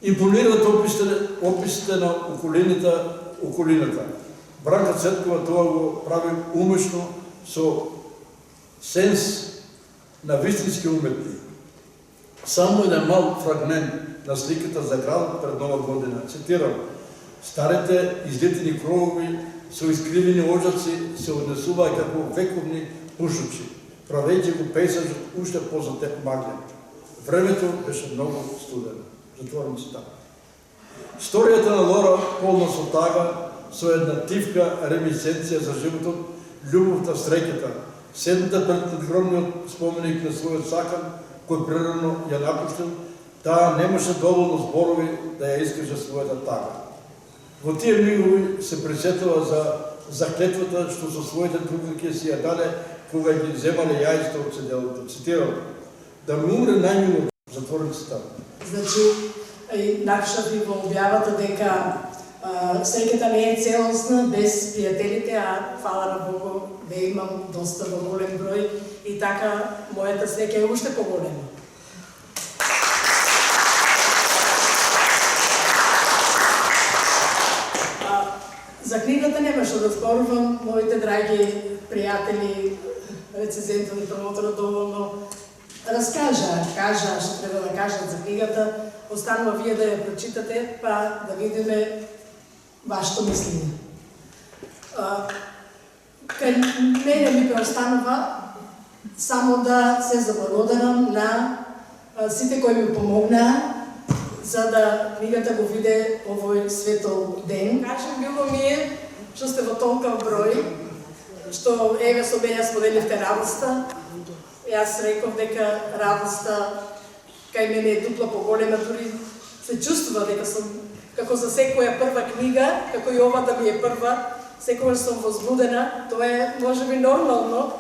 Импонират описите на околината. Бранка Цеткова тоа го прави умешно, со сенс на вистински уметник. Само еден мал фрагмент на сликата за градот пред Нова година. Цитирам: старите излетени кровови со искривени оджаци се однесуваат како вековни пушучи, правејќи го пейзажот уште позатемаглен. Времето беше многу студено. Затворам цитат. Историјата на Лора полна со тага, со една тивка ремисценција за животот, љубовта, среќата, седната пред надгромниот споменик на својот сакан, кој прерано ја напуштил, таа немаше доволно зборови да ја искаже својата тага. Во тие мигови се присетила за заклетвата што со своите трудники си ја даде кога ги земале јајста од седелото. Цитирам: да ми умре најмило. Затворен цитат. Значи, напишав и во објавата дека среќата не е целосна без пријателите, а фала на Богу да имам доста во голем број и така мојата среќа е уште поголема. За книгата немаше да зборувам, моите драги пријатели, рецензентот и промоторот доволно кажа што треба да кажат за книгата. Останува вие да ја прочитате, па да видиме вашето мислење. Кај мене ми преостанува само да се заблагодарам на сите кои ми помогнаа за да книгата го виде овој светол ден. Кажем, било ми е што сте во толков број, што еве со мене споделивте радоста. Јас реков дека радоста кај мене е дупла поголема, дури се чувствува дека сум, како за секоја прва книга, како и ова да ми е прва, секогаш сум возбудена, тоа е можеби нормално.